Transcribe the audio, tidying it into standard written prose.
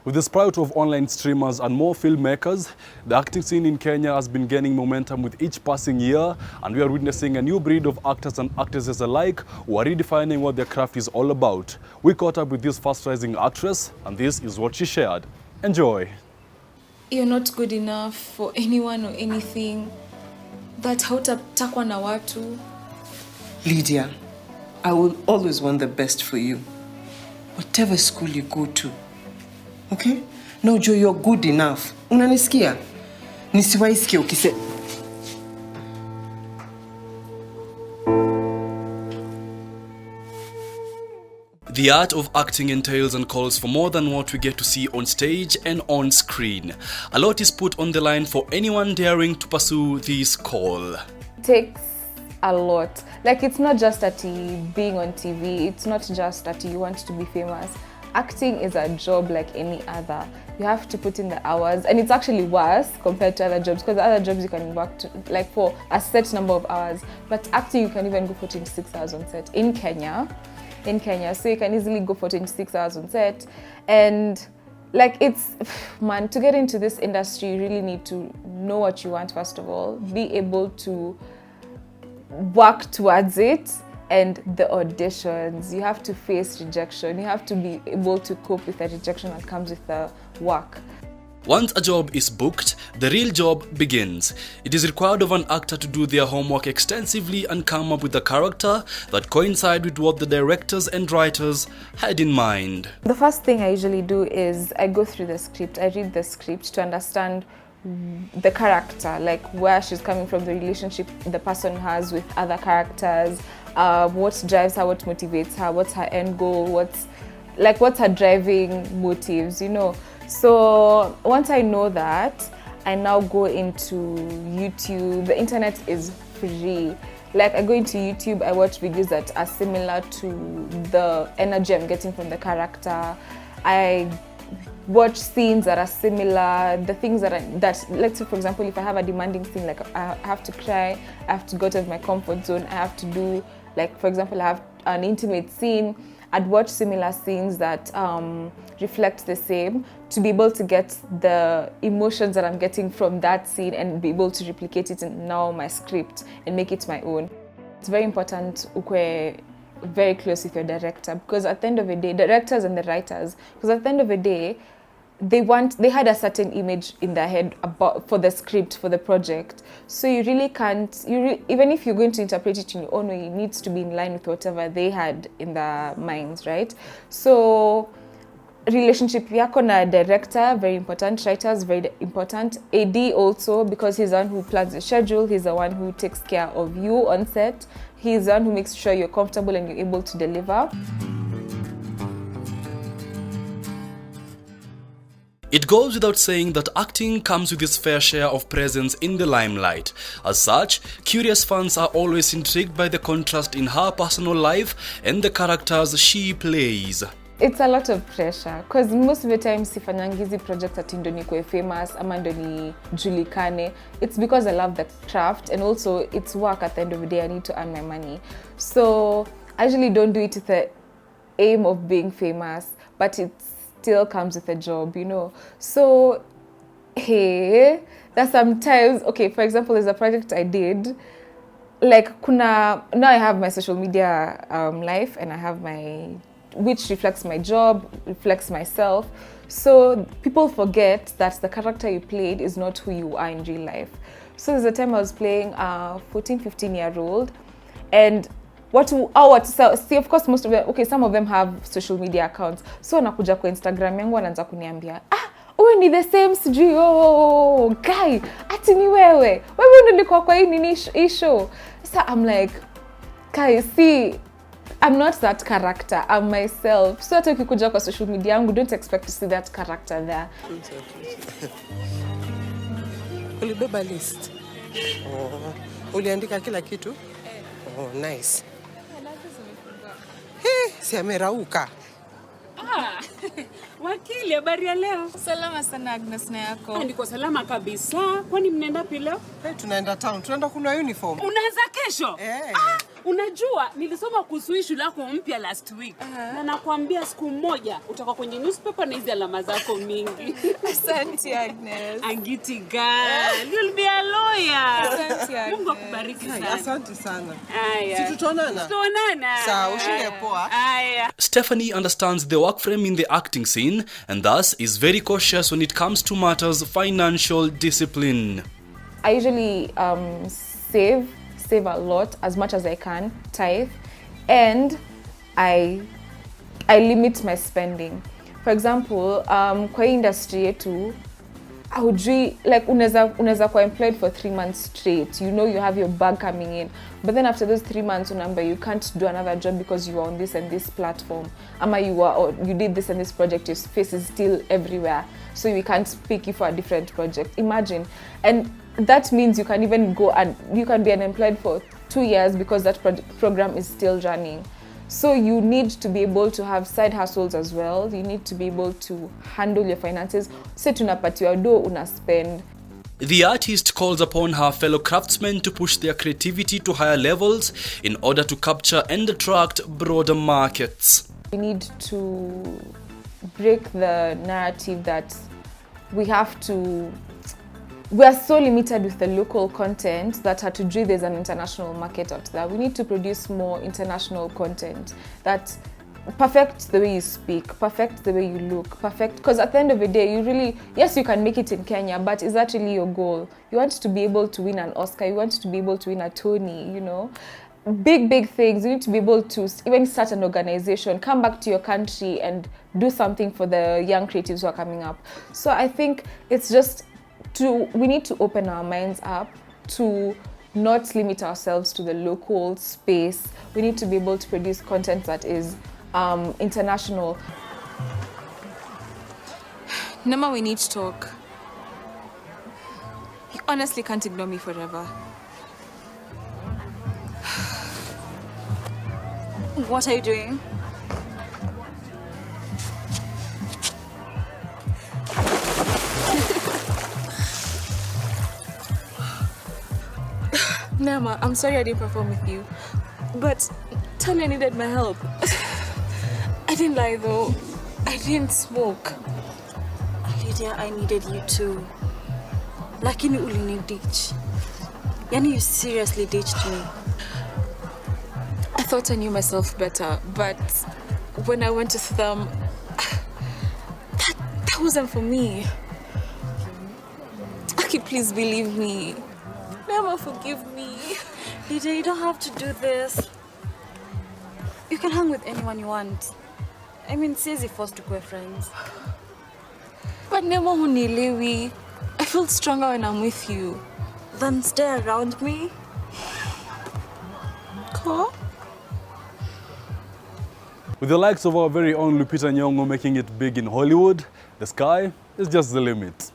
With the sprout of online streamers and more filmmakers, the acting scene in Kenya has been gaining momentum with each passing year, and we are witnessing a new breed of actors and actresses alike who are redefining what their craft is all about. We caught up with this fast-rising actress, and this is what she shared. Enjoy. You're not good enough for anyone or anything. That hautatakwa na watu. Lydia, I will always want the best for you. Whatever school you go to. Okay? No, Joe, you're good enough. Unanisikia? Nisiwaisikia ukise. The art of acting entails and calls for more than what we get to see on stage and on screen. A lot is put on the line for anyone daring to pursue this call. It takes a lot. Like, it's not just that being on TV, it's not just that you want to be famous. Acting is a job like any other. You have to put in the hours, and it's actually worse compared to other jobs, because other jobs you can work to, like, for a set number of hours, but acting you can even go for 26 hours on set in Kenya, so you can easily go for 26 hours on set. And like, it's, man, to get into this industry, you really need to know what you want, first of all, be able to work towards it. And the auditions, you have to face rejection. You have to be able to cope with the rejection that comes with the work. Once a job is booked, the real job begins. It is required of an actor to do their homework extensively and come up with a character that coincides with what the directors and writers had in mind. The first thing I usually do is I go through the script. I read the script to understand the character, like where she's coming from, the relationship the person has with other characters, what drives her, what motivates her, what's her end goal, what's her driving motives, you know. So once I know that, I now go into YouTube. The internet is free. Like, I go into YouTube, I watch videos that are similar to the energy I'm getting from the character. I watch scenes that are similar, the things that let's say, for example, if I have a demanding scene, like I have to cry, I have to go out of my comfort zone, I have to do, like, for example, I have an intimate scene, I'd watch similar scenes that reflect the same, to be able to get the emotions that I'm getting from that scene and be able to replicate it in now my script and make it my own. It's very important ukwe very close with your director, because at the end of the day, directors and the writers, because at the end of the day, they had a certain image in their head for the script, for the project. So you really can't, even if you're going to interpret it in your own way, it needs to be in line with whatever they had in their minds, right? So relationship yako na director, very important. Writers, very important. AD also, because he's the one who plans the schedule, he's the one who takes care of you on set, he's the one who makes sure you're comfortable and you're able to deliver. It goes without saying that acting comes with its fair share of presence in the limelight. As such, curious fans are always intrigued by the contrast in her personal life and the characters she plays. It's a lot of pressure, because most of the time sifanyangizi projects ati ndo nikuwe famous ama ndo ni julikane. It's because I love the craft, and also it's work. At the end of the day, I need to earn my money. So I usually don't do it with the aim of being famous, but it still comes with a job, you know. So hey, that sometimes, okay, for example, there's a project I did, like now I have my social media life, and I have my, which reflects my job, reflects myself. So people forget that the character you played is not who you are in real life. So there's a time I was playing a 14, 15-year-old, and see, of course, most of them, okay, some of them have social media accounts. So nakuja kwa Instagram yangu anaanza kuniambia, wewe ni the same sijui, guy, ati ni wewe ndo ulikuwa kwa hii show. So I'm like, guys, see, I'm not that character, I'm myself. So hata ukikuja kwa social media yangu, don't expect to see that character there. Ulibeba list. Uliandika kila kitu? Oh, nice. Si amerauka. Wakili, habari ya leo? Salama sana Agnes, na yako? Niko salama kabisa. Kwani mnaenda wapi leo? Tunaenda town. Tunaenda kununua uniform. Unaanza kesho? Unajua nilisoma kuhusu hii shule yako mpya last week. Na nakwambia siku moja utakuwa kwenye newspaper na hizi alama zako mingi. Asante Agnes. Angiti girl, you'll be a lawyer. Asante Agnes. Mungu akubariki sana. Asante sana. Aya. Si tutaonana? Tutaonana. Sawa, ushinde poa. Aya. Stephanie understands the work frame in the acting scene and thus is very cautious when it comes to matters financial discipline. I usually save a lot, as much as I can, tithe, and I limit my spending. For example, kwa industry yetu, like unaweza kuwa employed for 3 months straight. You know you have your bag coming in, but then after those 3 months, remember you can't do another job because you are on this and this platform. Ama you did this and this project. Your face is still everywhere, so we can't pick you for a different project. Imagine, and that means you can even go and you can be unemployed for 2 years because that program is still running. So you need to be able to have side hustles as well. You need to be able to handle your finances. Say tunapatiwa do una spend. The artist calls upon her fellow craftsmen to push their creativity to higher levels in order to capture and attract broader markets. We need to break the narrative that we are so limited with the local content that Art-titude there's an international market out there. We need to produce more international content that perfect the way you speak, perfect the way you look, perfect, because at the end of the day, you really, yes, you can make it in Kenya, but is that really your goal? You want to be able to win an Oscar, you want to be able to win a Tony, you know? Big things. You need to be able to even start an organization, come back to your country and do something for the young creatives who are coming up. So I think it's just we need to open our minds up to not limit ourselves to the local space. We need to be able to produce content that is international. Nema, we need to talk. You honestly can't ignore me forever. What are you doing? Nema, I'm sorry I didn't perform with you, but Tanya needed my help. I didn't lie though. I didn't smoke. Lydia, I needed you too. Lakini uliniditch. Yani, you seriously ditched me. I thought I knew myself better, but when I went to them, that wasn't for me. Okay, please believe me. Nema, forgive me. Lydia, you don't have to do this. You can hang with anyone you want. I mean, siezi forced to be friends. But Nema hunielewi. I feel stronger when I'm with you. Then stay around me. Cool. With the likes of our very own Lupita Nyong'o making it big in Hollywood, the sky is just the limit.